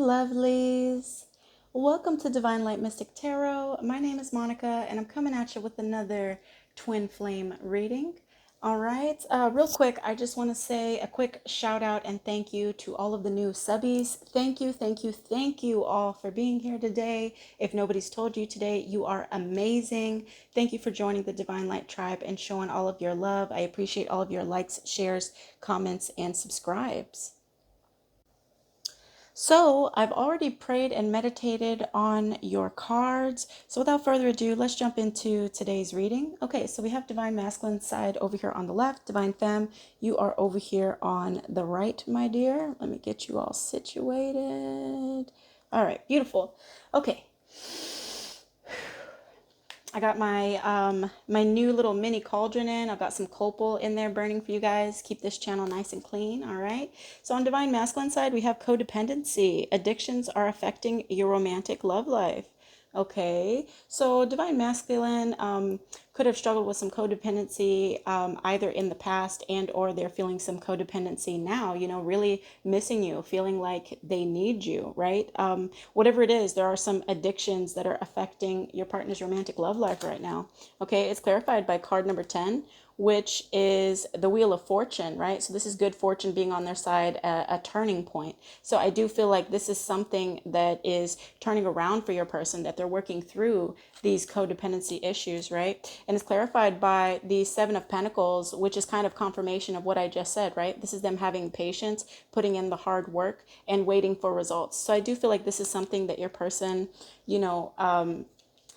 lovelies. Welcome to Divine Light Mystic Tarot. My name is Monica and I'm coming at you with another twin flame reading. All right, real quick, I just want to say a quick shout out and thank you to all of the new subbies. Thank you all for being here today. If nobody's told you today, you are amazing. Thank you for joining the Divine Light Tribe and showing all of your love. I appreciate all of your likes, shares, comments, and subscribes. So I've already prayed and meditated on your cards. So without further ado, let's jump into today's reading. Okay, so we have Divine Masculine side over here on the left. Divine Femme, you are over here on the right, my dear. Let me get you all situated. All right, beautiful. Okay. I got my new little mini cauldron in. I've got some copal in there burning for you guys. Keep this channel nice and clean, all right? So on Divine Masculine side, we have codependency. Addictions are affecting your romantic love life. Okay, so Divine Masculine could have struggled with some codependency either in the past and or they're feeling some codependency now, you know, really missing you, feeling like they need you, right? Whatever it is, there are some addictions that are affecting your partner's romantic love life right now. Okay, it's clarified by card number 10, which is the Wheel of Fortune, right? So this is good fortune being on their side, a turning point. So I do feel like this is something that is turning around for your person, that they're working through these codependency issues, right? And it's clarified by the Seven of Pentacles, which is kind of confirmation of what I just said, right? This is them having patience, putting in the hard work and waiting for results. So I do feel like this is something that your person, you know,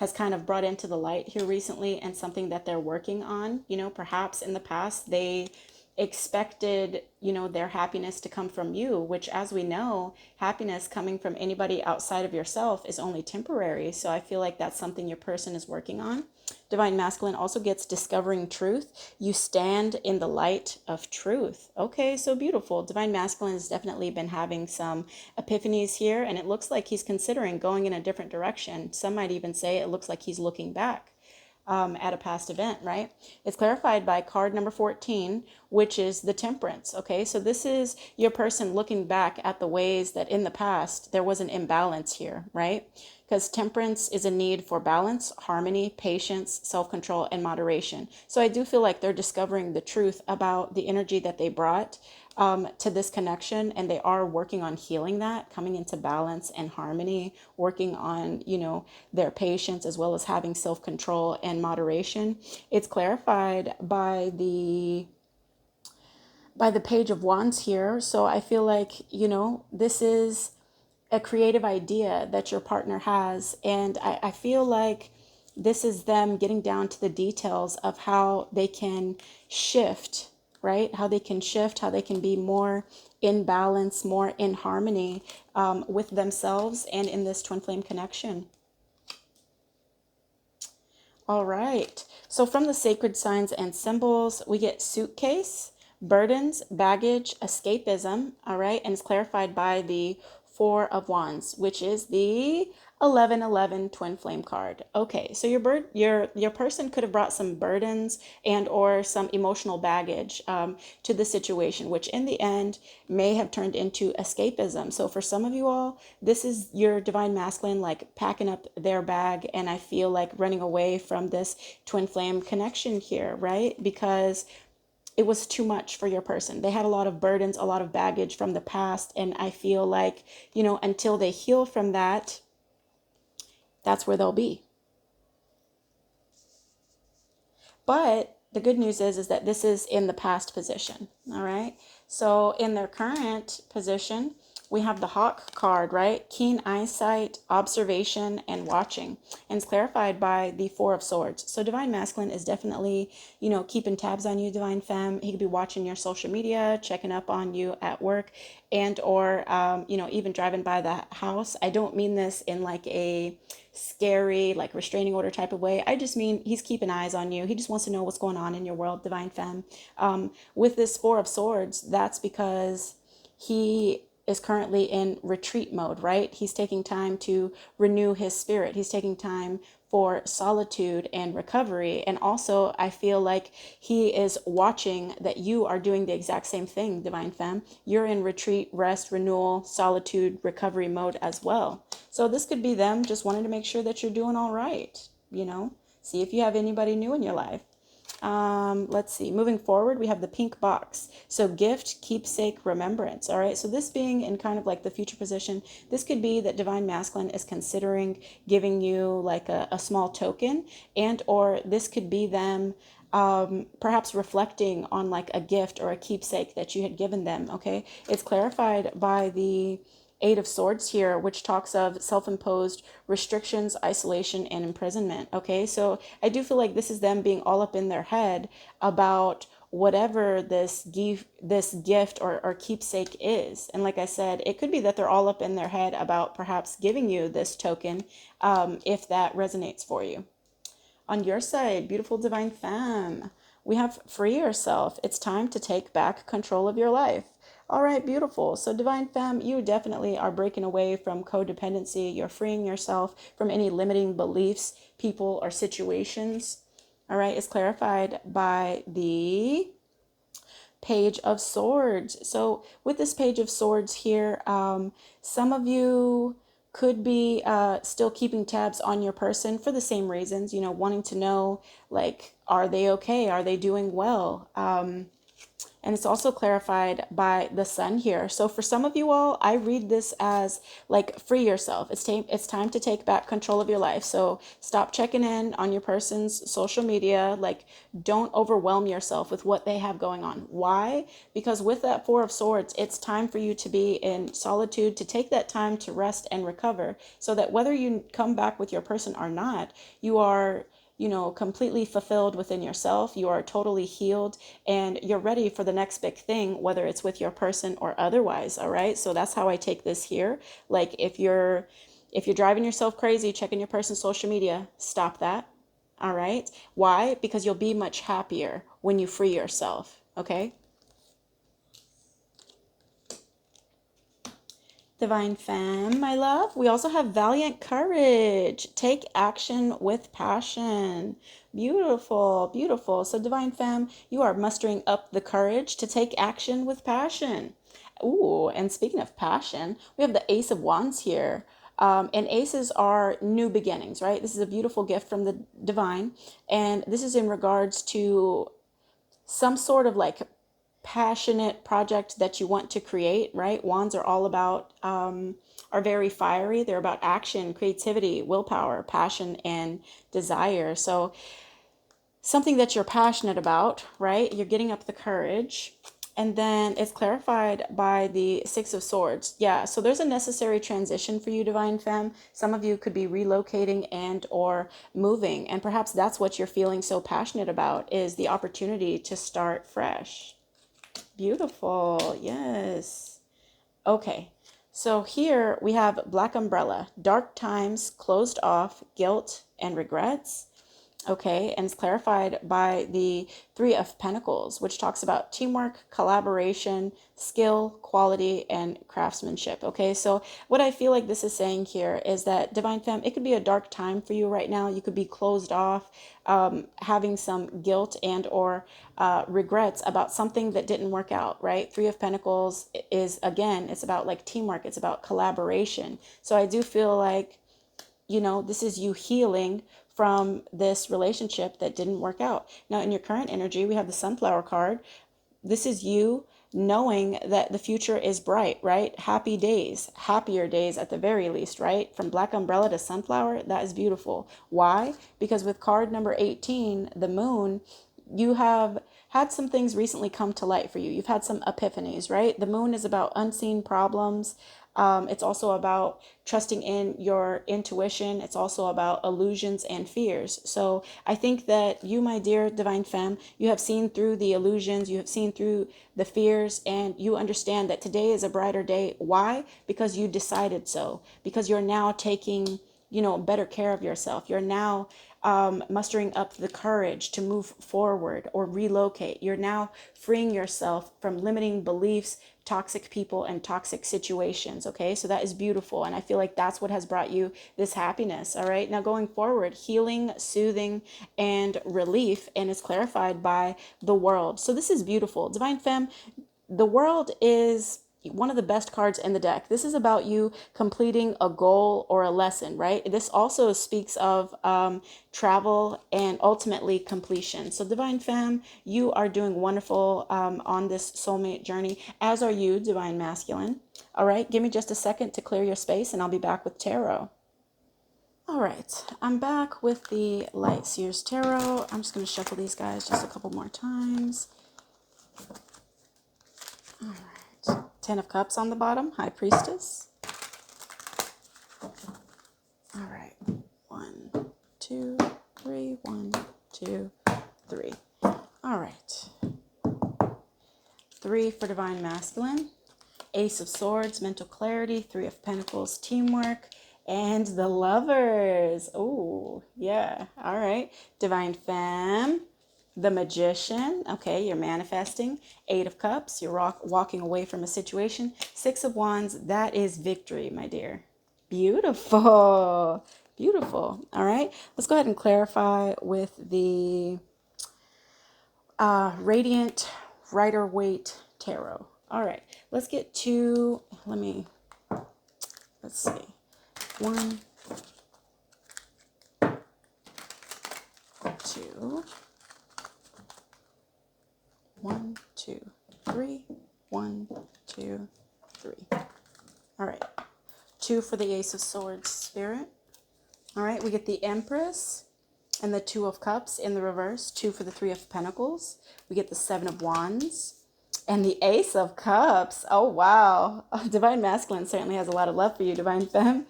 has kind of brought into the light here recently and something that they're working on. You know, perhaps in the past they expected, you know, their happiness to come from you, which, as we know, happiness coming from anybody outside of yourself is only temporary. So I feel like that's something your person is working on. Divine Masculine also gets discovering truth. You stand in the light of truth. Okay, so beautiful. Divine Masculine has definitely been having some epiphanies here, and it looks like he's considering going in a different direction. Some might even say it looks like he's looking back at a past event, right? It's clarified by card number 14, which is the Temperance. Okay, so this is your person looking back at the ways that in the past there was an imbalance here, right? Because temperance is a need for balance, harmony, patience, self-control, and moderation. So I do feel like they're discovering the truth about the energy that they brought to this connection, and they are working on healing that, coming into balance and harmony, working on, you know, their patience as well as having self-control and moderation. It's clarified by the Page of Wands here. So I feel like, you know, this is a creative idea that your partner has, and I feel like this is them getting down to the details of how they can shift, right? How they can shift, how they can be more in balance, more in harmony with themselves and in this twin flame connection. All right. So from the sacred signs and symbols, we get suitcase, burdens, baggage, escapism. All right. And it's clarified by the Four of Wands, which is the 1111 twin flame card. Okay, so your person could have brought some burdens and or some emotional baggage to the situation, which in the end may have turned into escapism. So for some of you all, this is your Divine Masculine like packing up their bag, and I feel like running away from this twin flame connection here, right? Because it was too much for your person. They had a lot of burdens, a lot of baggage from the past. And I feel like, you know, until they heal from that, that's where they'll be. But the good news is that this is in the past position. All right. So in their current position, we have the Hawk card, right? Keen eyesight, observation, and watching. And it's clarified by the Four of Swords. So Divine Masculine is definitely, you know, keeping tabs on you, Divine Femme. He could be watching your social media, checking up on you at work, and or, you know, even driving by the house. I don't mean this in like a scary, like restraining order type of way. I just mean he's keeping eyes on you. He just wants to know what's going on in your world, Divine Femme. With this Four of Swords, that's because he is currently in retreat mode, right? He's taking time to renew his spirit. He's taking time for solitude and recovery. And also, I feel like he is watching that you are doing the exact same thing, Divine Femme. You're in retreat, rest, renewal, solitude, recovery mode as well. So this could be them just wanting to make sure that you're doing all right, you know? See if you have anybody new in your life. Let's see, moving forward, we have the pink box. So gift, keepsake, remembrance. All right. So this being in kind of like the future position, this could be that Divine Masculine is considering giving you like a small token, and or this could be them perhaps reflecting on like a gift or a keepsake that you had given them. Okay. It's clarified by the Eight of Swords here, which talks of self-imposed restrictions, isolation, and imprisonment. Okay, so I do feel like this is them being all up in their head about whatever this gift or keepsake is. And like I said, it could be that they're all up in their head about perhaps giving you this token, if that resonates for you. On your side, beautiful Divine Femme, we have free yourself. It's time to take back control of your life. All right, beautiful. So Divine Femme, you definitely are breaking away from codependency. You're freeing yourself from any limiting beliefs, people, or situations. All right, it's clarified by the Page of Swords. So with this Page of Swords here, some of you could be still keeping tabs on your person for the same reasons, you know, wanting to know, like, are they okay? Are they doing well? And it's also clarified by the Sun here. So for some of you all, I read this as like free yourself. It's time to take back control of your life. So stop checking in on your person's social media. Like, don't overwhelm yourself with what they have going on. Why? Because with that Four of Swords, it's time for you to be in solitude, to take that time to rest and recover, so that whether you come back with your person or not, you are, you know, completely fulfilled within yourself. You are totally healed and you're ready for the next big thing, whether it's with your person or otherwise. All right. So that's how I take this here. Like, if you're driving yourself crazy, checking your person's social media, stop that. All right. Why? Because you'll be much happier when you free yourself. Okay. Divine Femme, my love. We also have Valiant Courage. Take action with passion. Beautiful, beautiful. So Divine Femme, you are mustering up the courage to take action with passion. Ooh, and speaking of passion, we have the Ace of Wands here. And aces are new beginnings, right? This is a beautiful gift from the divine. And this is in regards to some sort of like passionate project that you want to create, right? Wands are all about, are very fiery. They're about action, creativity, willpower, passion, and desire. So something that you're passionate about, right? You're getting up the courage. And then it's clarified by the Six of Swords. Yeah, so there's a necessary transition for you, Divine Femme. Some of you could be relocating and or moving. And perhaps that's what you're feeling so passionate about, is the opportunity to start fresh. Beautiful. Yes. Okay. So here we have Black Umbrella, dark times, closed off, guilt, and regrets. Okay, and it's clarified by the Three of Pentacles, which talks about teamwork, collaboration, skill, quality, and craftsmanship. Okay, so what I feel like this is saying here is that, Divine Femme, it could be a dark time for you right now. You could be closed off, having some guilt and or regrets about something that didn't work out, right? Three of Pentacles is, again, it's about like teamwork. It's about collaboration. So I do feel like, you know, this is you healing from this relationship that didn't work out. Now, in your current energy, we have the Sunflower card. This is you knowing that the future is bright, right? Happy days, happier days at the very least, right? From Black Umbrella to Sunflower, that is beautiful. Why? Because with card number 18, the Moon, you have had some things recently come to light for you. You've had some epiphanies, right? The Moon is about unseen problems. It's also about trusting in your intuition. It's also about illusions and fears. So I think that you, my dear Divine Femme, you have seen through the illusions, you have seen through the fears, and you understand that today is a brighter day. Why? Because you decided so. Because you're now taking, you know, better care of yourself. You're now mustering up the courage to move forward or relocate. You're now freeing yourself from limiting beliefs, toxic people and toxic situations. Okay, so that is beautiful, and I feel like that's what has brought you this happiness. All right, now going forward, healing, soothing, and relief, and it's clarified by the world. So this is beautiful. Divine Femme, the world is one of the best cards in the deck. This is about you completing a goal or a lesson, right? This also speaks of travel and ultimately completion. So Divine Femme, you are doing wonderful on this soulmate journey, as are you, Divine Masculine. All right, give me just a second to clear your space and I'll be back with tarot. All right, I'm back with the Light Seers Tarot. I'm just going to shuffle these guys just a couple more times. All right, 10 of Cups on the bottom, High Priestess. All right, 1, 2, 3, 1, 2, 3. All right, 3 for Divine Masculine, Ace of Swords, Mental Clarity, 3 of Pentacles, Teamwork, and the Lovers. Oh, yeah. All right, Divine Femme, the Magician. Okay, you're manifesting. 8 of Cups, you're walking away from a situation. 6 of Wands, that is victory, my dear. Beautiful. Beautiful. All right, let's go ahead and clarify with the Radiant Rider-Waite Tarot. All right, let's get to, let's see. 1, 2, 1, 2, 3, 1, 2, 3. All right, 2 for the Ace of Swords, Spirit. All right, we get the Empress and the 2 of Cups in the reverse. 2 for the 3 of Pentacles. We get the 7 of Wands and the Ace of Cups. Oh, wow. Divine Masculine certainly has a lot of love for you, Divine Femme.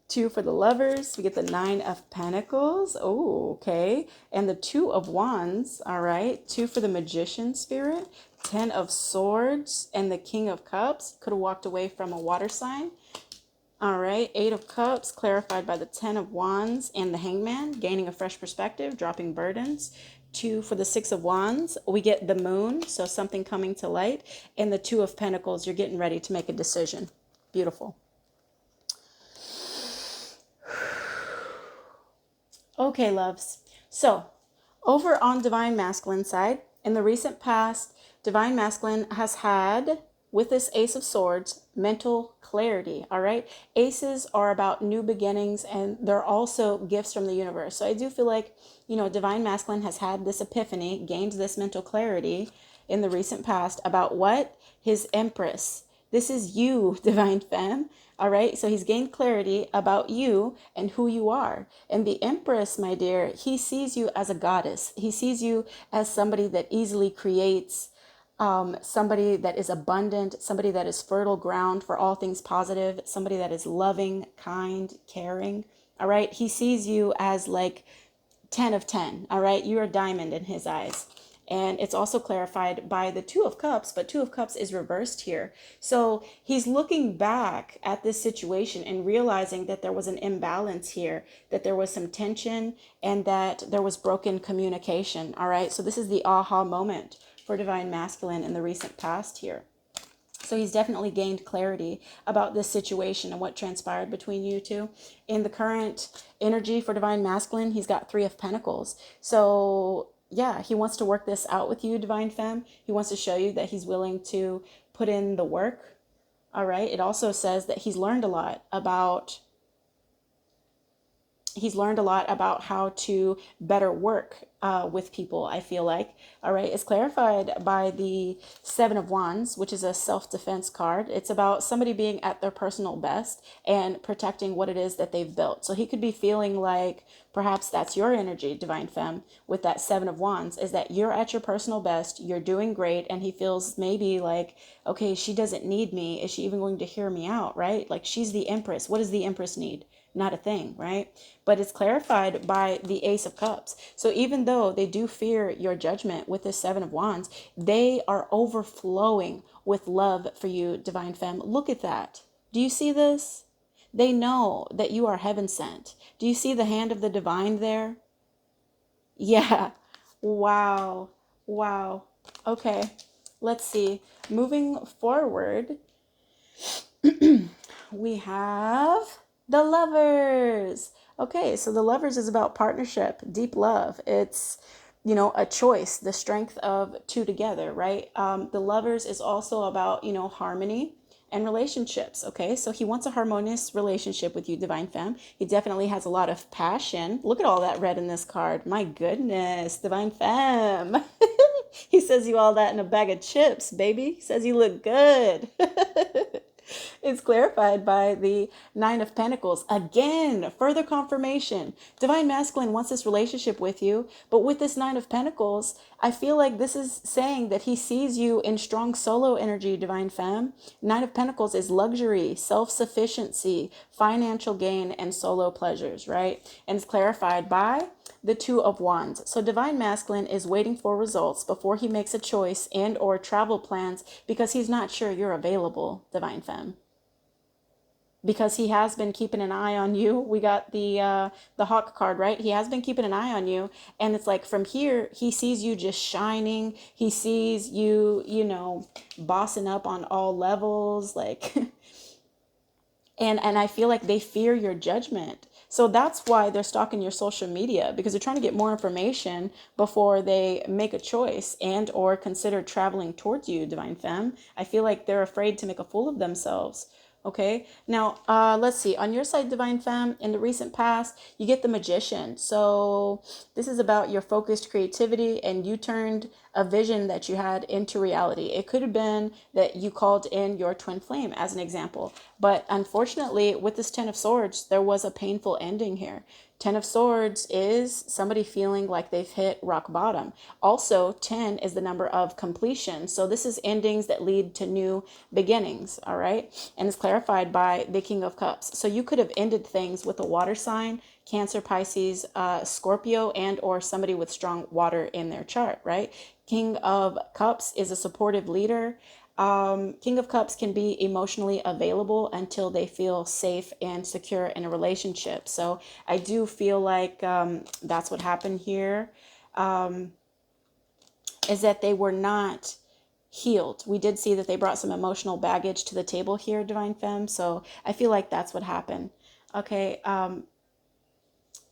2 for the Lovers. We get the 9 of Pentacles. Oh, okay. And the 2 of Wands. All right. 2 for the Magician, Spirit. 10 of Swords and the King of Cups. Could have walked away from a water sign. All right, 8 of Cups, clarified by the 10 of Wands and the Hangman, gaining a fresh perspective, dropping burdens. 2 for the 6 of Wands, we get the Moon, so something coming to light. And the 2 of Pentacles, you're getting ready to make a decision. Beautiful. Okay, loves. So, over on Divine Masculine side, in the recent past, Divine Masculine has had, with this Ace of Swords, mental clarity, all right? Aces are about new beginnings, and they're also gifts from the universe. So I do feel like, Divine Masculine has had this epiphany, gained this mental clarity in the recent past about what? His Empress. This is you, Divine Femme. All right, so he's gained clarity about you and who you are. And the Empress, my dear, he sees you as a goddess. He sees you as somebody that easily creates, somebody that is abundant, somebody that is fertile ground for all things positive, somebody that is loving, kind, caring. All right, he sees you as like 10 of 10. All right, you're a diamond in his eyes. And it's also clarified by the 2 of Cups, but 2 of Cups is reversed here. So he's looking back at this situation and realizing that there was an imbalance here, that there was some tension, and that there was broken communication. All right, so this is the aha moment for Divine Masculine in the recent past here. So he's definitely gained clarity about this situation and what transpired between you two. In the current energy for Divine Masculine, he's got 3 of Pentacles. So yeah, he wants to work this out with you, Divine Femme. He wants to show you that he's willing to put in the work. All right. It also says that he's learned a lot about how to better work with people, I feel like. All right, it's clarified by the 7 of Wands, which is a self-defense card. It's about somebody being at their personal best and protecting what it is that they've built. So he could be feeling like perhaps that's your energy, Divine Femme, with that 7 of Wands, is that you're at your personal best, you're doing great, and he feels maybe like, okay, she doesn't need me. Is she even going to hear me out, right? Like, she's the Empress. What does the Empress need? Not a thing, right? But it's clarified by the Ace of Cups. So even though they do fear your judgment with this 7 of Wands, they are overflowing with love for you, Divine Femme. Look at that. Do you see this? They know that you are heaven sent. Do you see the hand of the divine there? Yeah. Wow. Wow. Okay. Let's see. Moving forward, we have the Lovers. Okay, so the Lovers is about partnership, deep love. It's, a choice, the strength of two together, right? The Lovers is also about, harmony and relationships. Okay, so he wants a harmonious relationship with you, Divine Femme. He definitely has a lot of passion. Look at all that red in this card. My goodness, Divine Femme. He says you all that in a bag of chips, baby. He says you look good. It's clarified by the Nine of Pentacles. Again, further confirmation. Divine Masculine wants this relationship with you, but with this Nine of Pentacles, I feel like this is saying that he sees you in strong solo energy, Divine Femme. Nine of Pentacles is luxury, self-sufficiency, financial gain, and solo pleasures, right? And it's clarified by the Two of Wands. So Divine Masculine is waiting for results before he makes a choice and or travel plans because he's not sure you're available, Divine Femme. Because he has been keeping an eye on you. We got the Hawk card, right? He has been keeping an eye on you, and it's like from here he sees you just shining. He sees you, bossing up on all levels, like and I feel like they fear your judgment. So that's why they're stalking your social media, because they're trying to get more information before they make a choice and or consider traveling towards you, Divine Femme. I feel like they're afraid to make a fool of themselves. Okay, now let's see. On your side, Divine Femme, in the recent past, you get the Magician. So this is about your focused creativity, and you turned a vision that you had into reality. It could have been that you called in your twin flame as an example. But unfortunately, with this Ten of Swords, there was a painful ending here. Ten of Swords is somebody feeling like they've hit rock bottom. Also, 10 is the number of completion. So this is endings that lead to new beginnings, all right? And it's clarified by the King of Cups. So you could have ended things with a water sign, Cancer, Pisces, Scorpio, and or somebody with strong water in their chart, right? King of Cups is a supportive leader. King of Cups can be emotionally available until they feel safe and secure in a relationship. So I do feel like that's what happened here, is that they were not healed. We did see that they brought some emotional baggage to the table here, Divine Femme. So I feel like that's what happened. Okay,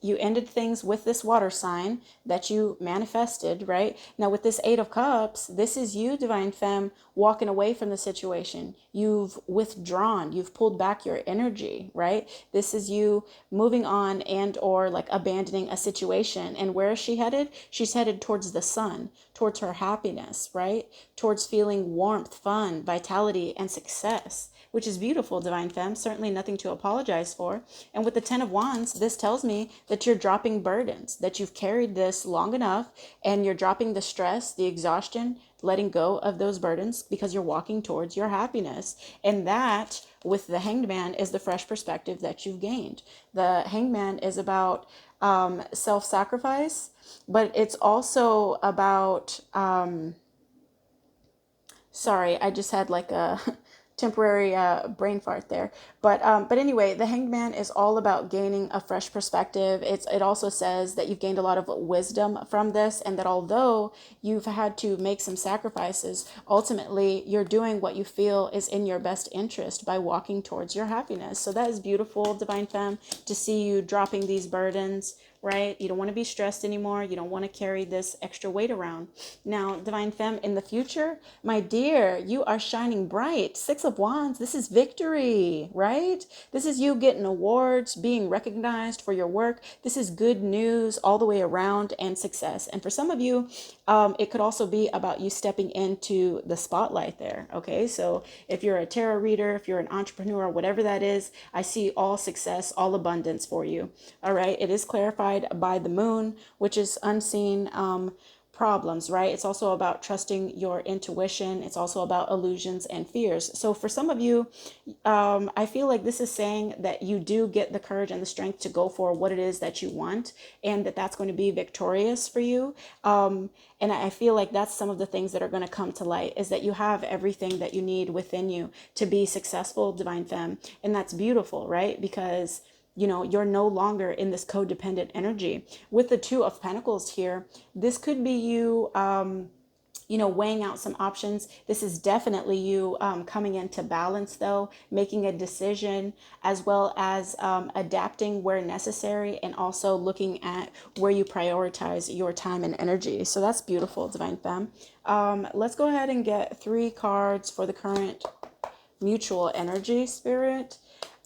you ended things with this water sign that you manifested, right? Now with this Eight of Cups, this is you, Divine Femme, walking away from the situation. You've withdrawn, you've pulled back your energy, right? This is you moving on and or like abandoning a situation. And where is she headed? She's headed towards the sun, towards her happiness, right? Towards feeling warmth, fun, vitality, and success, which is beautiful, Divine Femme. Certainly nothing to apologize for. And with the Ten of Wands, this tells me that you're dropping burdens, that you've carried this long enough, and you're dropping the stress, the exhaustion, letting go of those burdens because you're walking towards your happiness. And that, with the Hanged Man, is the fresh perspective that you've gained. The Hanged Man is about self-sacrifice, but it's also about sorry, I just had like a temporary brain fart there. But anyway, the Hanged Man is all about gaining a fresh perspective. It also says that you've gained a lot of wisdom from this, and that although you've had to make some sacrifices, ultimately you're doing what you feel is in your best interest by walking towards your happiness. So that is beautiful, Divine Femme, to see you dropping these burdens, right? You don't want to be stressed anymore. You don't want to carry this extra weight around. Now, Divine Femme, in the future, my dear, you are shining bright. Six of Wands, this is victory, right? This is you getting awards, being recognized for your work. This is good news all the way around and success. And for some of you, it could also be about you stepping into the spotlight there, okay? So if you're a tarot reader, if you're an entrepreneur, whatever that is, I see all success, all abundance for you, all right? It is clarified by the moon, which is unseen problems, right? It's also about trusting your intuition. It's also about illusions and fears. So for some of you, I feel like this is saying that you do get the courage and the strength to go for what it is that you want, and that that's going to be victorious for you. And I feel like that's some of the things that are going to come to light, is that you have everything that you need within you to be successful, Divine Femme. And that's beautiful, right? Because you're no longer in this codependent energy. With the Two of Pentacles here, this could be you weighing out some options. This is definitely you coming into balance, though, making a decision, as well as adapting where necessary, and also looking at where you prioritize your time and energy. So that's beautiful, Divine Femme. Let's go ahead and get 3 cards for the current mutual energy, Spirit.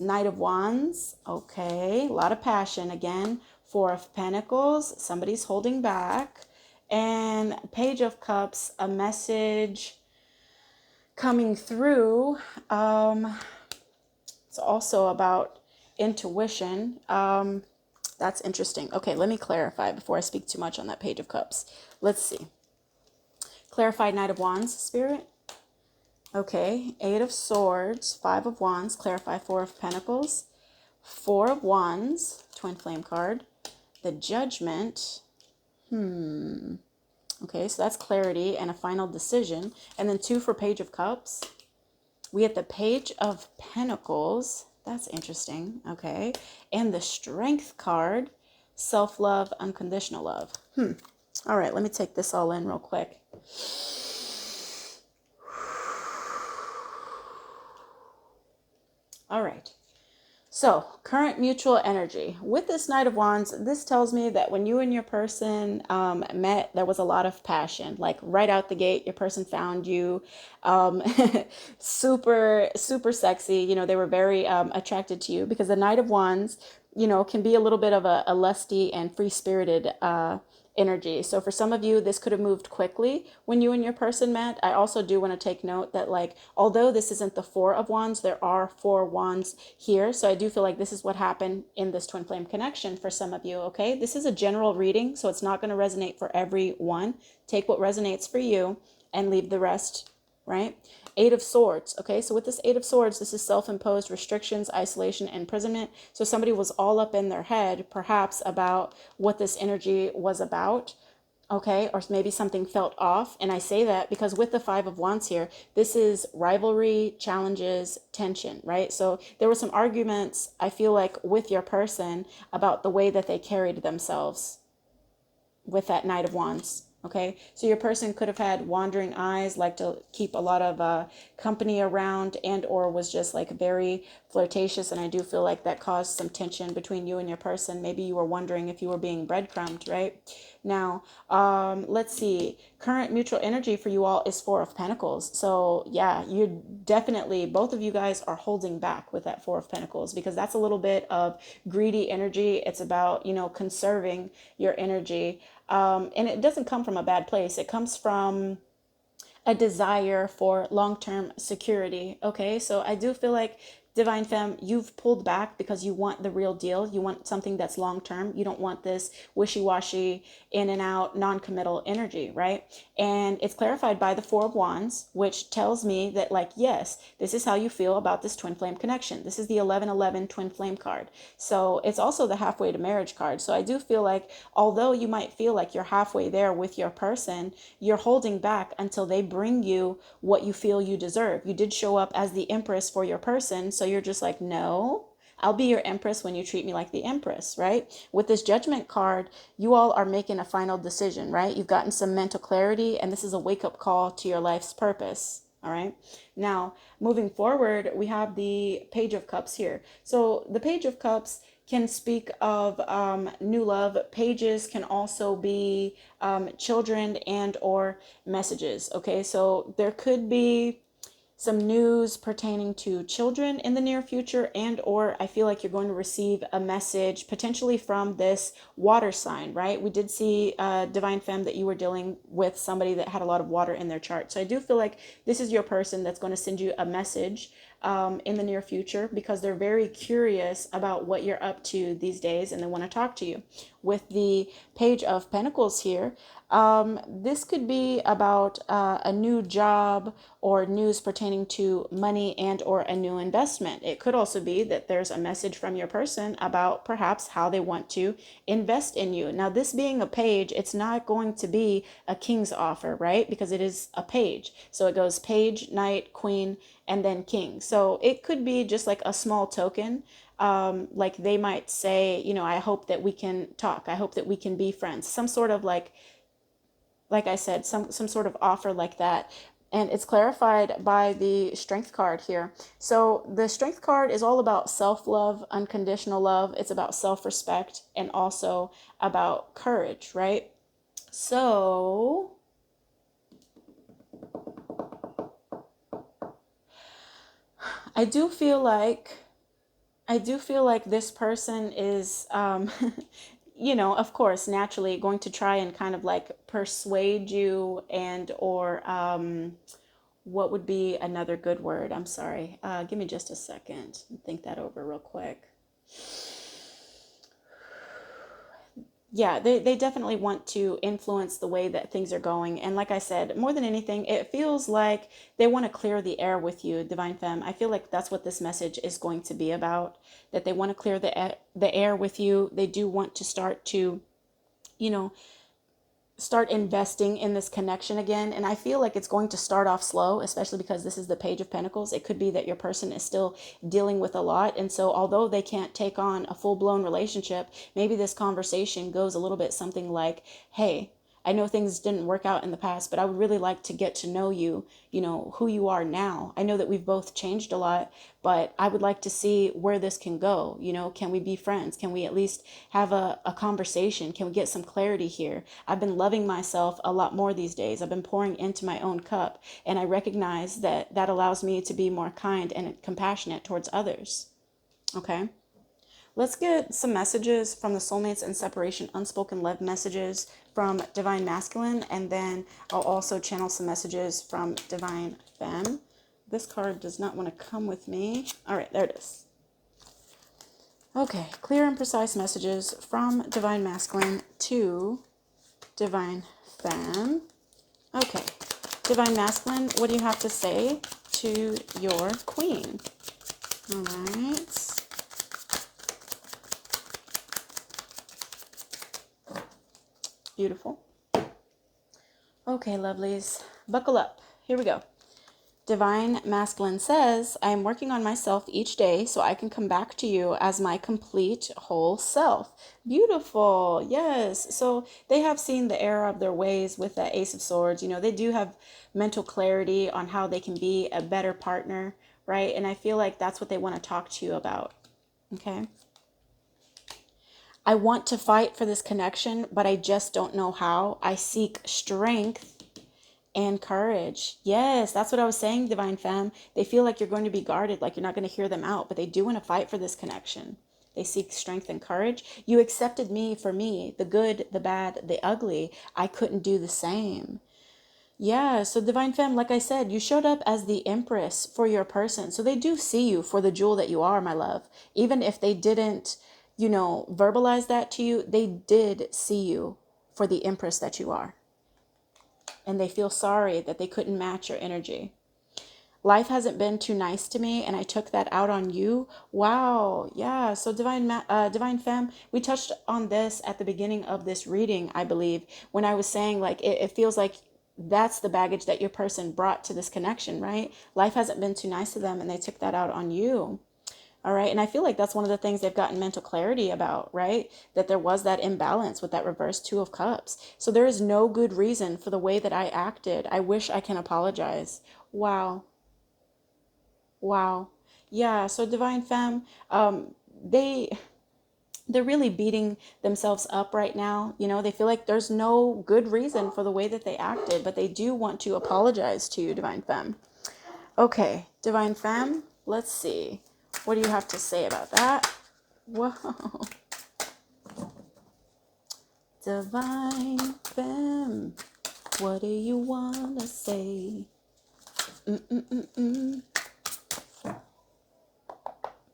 Knight of Wands. Okay, a lot of passion again. 4 of Pentacles. Somebody's holding back. And Page of Cups, a message coming through. It's also about intuition. That's interesting. Okay, let me clarify before I speak too much on that Page of Cups. Let's see. Clarified Knight of Wands, Spirit. Okay, 8 of Swords, 5 of Wands, clarify 4 of Pentacles, 4 of Wands, Twin Flame card, the Judgment. Okay, so that's clarity and a final decision. And then 2 for Page of Cups. We get the Page of Pentacles. That's interesting. Okay, and the Strength card, self-love, unconditional love. All right, let me take this all in real quick. All right. So, current mutual energy. With this Knight of Wands, this tells me that when you and your person met, there was a lot of passion. Like right out the gate, your person found you super, super sexy. They were very attracted to you, because the Knight of Wands, can be a little bit of a lusty and free-spirited energy. So for some of you, this could have moved quickly when you and your person met. I also do want to take note that, like, although this isn't the 4 of Wands, there are 4 Wands here. So I do feel like this is what happened in this twin flame connection for some of you. Okay, this is a general reading, so it's not going to resonate for everyone. Take what resonates for you and leave the rest, right? 8 of Swords. Okay, so with this 8 of Swords, this is self-imposed restrictions, isolation, and imprisonment. So somebody was all up in their head, perhaps, about what this energy was about. Okay, or maybe something felt off. And I say that because with the 5 of Wands here, this is rivalry, challenges, tension, right? So there were some arguments, I feel like, with your person about the way that they carried themselves with that Knight of Wands. Okay, so your person could have had wandering eyes, like to keep a lot of company around, and or was just like very flirtatious. And I do feel like that caused some tension between you and your person. Maybe you were wondering if you were being breadcrumbed, right? Now, let's see. Current mutual energy for you all is 4 of Pentacles. So yeah, you definitely, both of you guys are holding back with that 4 of Pentacles, because that's a little bit of greedy energy. It's about, conserving your energy. And it doesn't come from a bad place. It comes from a desire for long-term security. Okay, so I do feel like, Divine Femme, you've pulled back because you want the real deal. You want something that's long-term. You don't want this wishy-washy, in and out, non-committal energy, right? And it's clarified by the 4 of Wands, which tells me that, like, yes, this is how you feel about this twin flame connection. This is the 1111 twin flame card. So it's also the halfway to marriage card. So I do feel like, although you might feel like you're halfway there with your person, you're holding back until they bring you what you feel you deserve. You did show up as the Empress for your person, so you're just like, no, I'll be your Empress when you treat me like the Empress, right? With this Judgment card, you all are making a final decision, right? You've gotten some mental clarity, and this is a wake-up call to your life's purpose. All right. Now, moving forward, we have the Page of Cups here. So the Page of Cups can speak of new love. Pages can also be children and or messages. Okay, so there could be some news pertaining to children in the near future, and or I feel like you're going to receive a message potentially from this water sign, right? We did see, Divine Femme, that you were dealing with somebody that had a lot of water in their chart. So I do feel like this is your person that's going to send you a message in the near future, because they're very curious about what you're up to these days, and they want to talk to you. With the Page of Pentacles here, this could be about a new job or news pertaining to money and or a new investment. It could also be that there's a message from your person about perhaps how they want to invest in you. Now, this being a page, it's not going to be a king's offer, right? Because it is a page. So it goes page, knight, queen, and then king. So it could be just like a small token. Like they might say, I hope that we can talk. I hope that we can be friends. Some sort of like like I said, some sort of offer like that. And it's clarified by the strength card here. So the strength card is all about self-love, unconditional love. It's about self-respect and also about courage, right? So I do feel like this person is, you know, of course, naturally going to try and kind of like persuade you and or what would be another good word? I'm sorry. Give me just a second. Think that over real quick. Yeah, they definitely want to influence the way that things are going. And like I said, more than anything, it feels like they want to clear the air with you, Divine Femme. I feel like that's what this message is going to be about, that they want to clear the air with you. They do want to start to, you know, start investing in this connection again. And I feel like it's going to start off slow, especially because this is the Page of Pentacles. It could be that your person is still dealing with a lot. And so although they can't take on a full-blown relationship, maybe this conversation goes a little bit something like, hey, I know things didn't work out in the past, but I would really like to get to know you, you know, who you are now. I know that we've both changed a lot, but I would like to see where this can go. You know, can we be friends? Can we at least have a conversation? Can we get some clarity here? I've been loving myself a lot more these days. I've been pouring into my own cup, and I recognize that that allows me to be more kind and compassionate towards others. Okay? Let's get some messages from the soulmates and separation, unspoken love messages from Divine Masculine, and then I'll also channel some messages from Divine Femme. This card does not want to come with me. All right, there it is. Okay, clear and precise messages from Divine Masculine to Divine Femme. Okay, Divine Masculine, what do you have to say to your queen? All right. Beautiful. Okay, lovelies, buckle up. Here we go. Divine Masculine says, I am working on myself each day so I can come back to you as my complete whole self. Beautiful. Yes. So they have seen the error of their ways with that Ace of Swords. You know, they do have mental clarity on how they can be a better partner, right? And I feel like that's what they want to talk to you about. Okay. I want to fight for this connection, but I just don't know how. I seek strength and courage. Yes, that's what I was saying, Divine Femme. They feel like you're going to be guarded, like you're not going to hear them out, but they do want to fight for this connection. They seek strength and courage. You accepted me for me, the good, the bad, the ugly. I couldn't do the same. Yeah, so Divine Femme, like I said, you showed up as the Empress for your person. So they do see you for the jewel that you are, my love. Even if they didn't, you know, verbalize that to you, they did see you for the Empress that you are. And they feel sorry that they couldn't match your energy. Life hasn't been too nice to me, and I took that out on you. Wow. Yeah. So Divine Femme, we touched on this at the beginning of this reading, I believe, when I was saying like it feels like that's the baggage that your person brought to this connection, right? Life hasn't been too nice to them, and they took that out on you. All right. And I feel like that's one of the things they've gotten mental clarity about, right? That there was that imbalance with that reverse Two of Cups. So there is no good reason for the way that I acted. I wish I can apologize. Wow. Wow. Yeah. So Divine Femme, they they're really beating themselves up right now. You know, they feel like there's no good reason for the way that they acted, but they do want to apologize to you, Divine Femme. Okay, Divine Femme, let's see. What do you have to say about that? Whoa. Divine Femme, what do you want to say?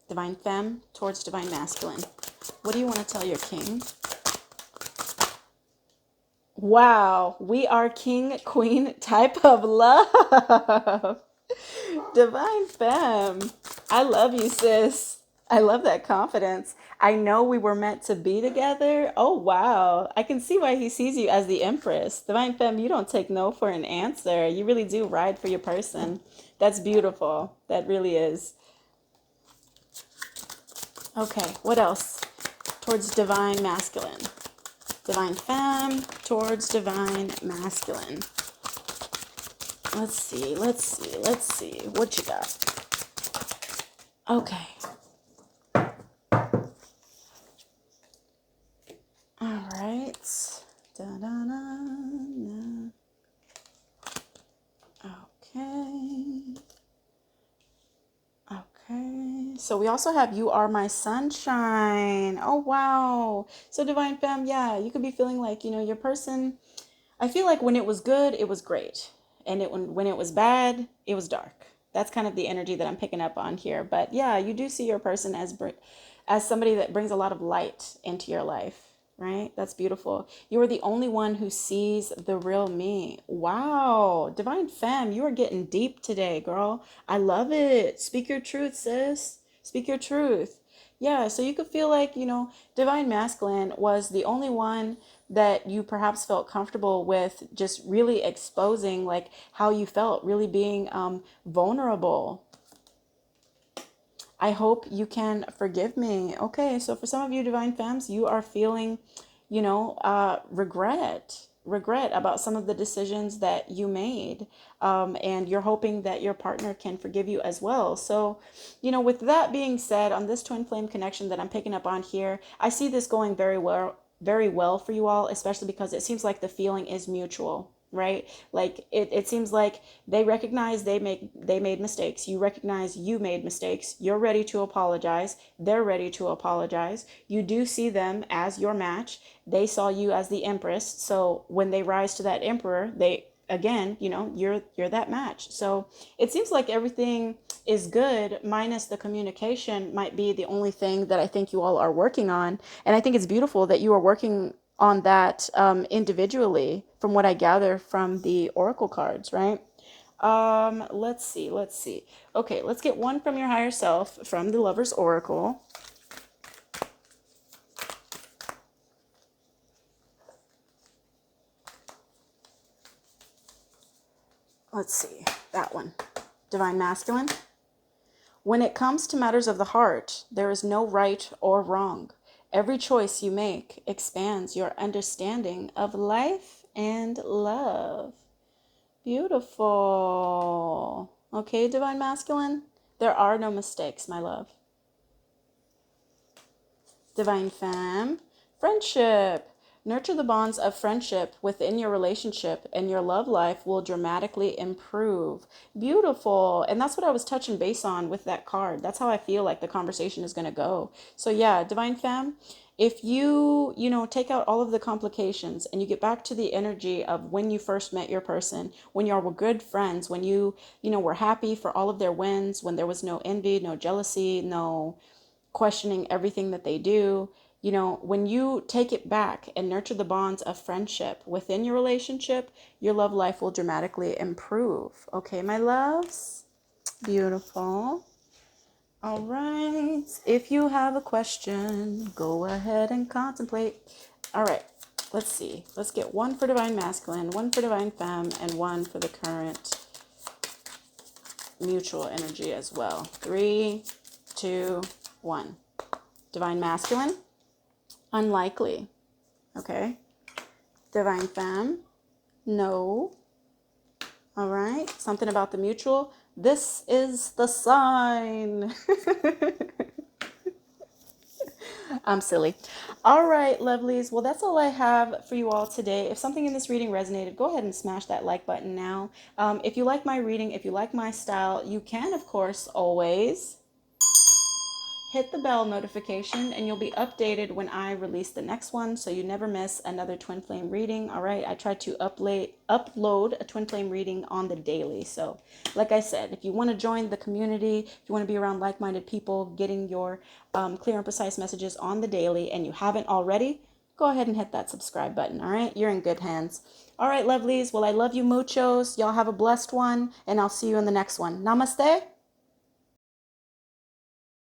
Divine Femme towards Divine Masculine. What do you want to tell your king? Wow, we are king, queen type of love. Divine Femme, I love you, sis. I love that confidence. I know we were meant to be together. Oh, wow. I can see why he sees you as the Empress. Divine Femme, you don't take no for an answer. You really do ride for your person. That's beautiful. That really is. Okay, what else? Towards Divine Masculine. Divine femme towards divine masculine. Let's see. What you got? Okay. All right. Da-da-da-da. Okay. Okay. So we also have you are my sunshine. Oh, wow. So divine femme, yeah, you could be feeling like, your person, I feel like when it was good, it was great. And when it was bad, it was dark. That's kind of the energy that I'm picking up on here. But yeah, you do see your person as somebody that brings a lot of light into your life, right? That's beautiful. You are the only one who sees the real me. Wow. Divine femme, you are getting deep today, girl. I love it. Speak your truth, sis. Speak your truth. Yeah, so you could feel like, divine masculine was the only one that you perhaps felt comfortable with just really exposing like how you felt, really being vulnerable. I hope you can forgive me. Okay, so for some of you divine femmes, you are feeling, regret about some of the decisions that you made. And you're hoping that your partner can forgive you as well. So, with that being said, on this twin flame connection that I'm picking up on here, I see this going very well for you all, especially because it seems like the feeling is mutual, right? Like it seems like they recognize they made mistakes. You recognize you made mistakes. You're ready to apologize. They're ready to apologize. You do see them as your match. They saw you as the empress. So when they rise to that emperor, they again, you're that match. So it seems like everything is good, minus the communication might be the only thing that I think you all are working on. And I think it's beautiful that you are working on that individually, from what I gather from the oracle cards, right? Let's see. Okay, let's get one from your higher self from the Lover's Oracle. Let's see, that one. Divine Masculine. When it comes to matters of the heart, there is no right or wrong. Every choice you make expands your understanding of life and love. Beautiful. Okay, Divine Masculine. There are no mistakes, my love. Divine Femme. Friendship. Nurture the bonds of friendship within your relationship, and your love life will dramatically improve. Beautiful. And that's what I was touching base on with that card. That's how I feel like the conversation is going to go. So yeah, Divine Femme, if you, take out all of the complications and you get back to the energy of when you first met your person, when y'all were good friends, when you were happy for all of their wins, when there was no envy, no jealousy, no questioning everything that they do. When you take it back and nurture the bonds of friendship within your relationship, your love life will dramatically improve. Okay, my loves? Beautiful. All right. If you have a question, go ahead and contemplate. All right. Let's see. Let's get one for Divine Masculine, one for Divine Femme, and one for the current mutual energy as well. 3, 2, 1. Divine Masculine. Unlikely. Okay. Divine Femme. No. All right. Something about the mutual. This is the sign. I'm silly. All right, lovelies. Well, that's all I have for you all today. If something in this reading resonated, go ahead and smash that like button now. If you like my reading, if you like my style, you can, of course, always hit the bell notification and you'll be updated when I release the next one, so you never miss another twin flame reading. All right, I try to upload a twin flame reading on the daily. So like I said, if you want to join the community, if you want to be around like-minded people getting your clear and precise messages on the daily, and you haven't already, go ahead and hit that subscribe button. All right, you're in good hands. All right, lovelies. Well, I love you muchos. Y'all have a blessed one, and I'll see you in the next one. Namaste.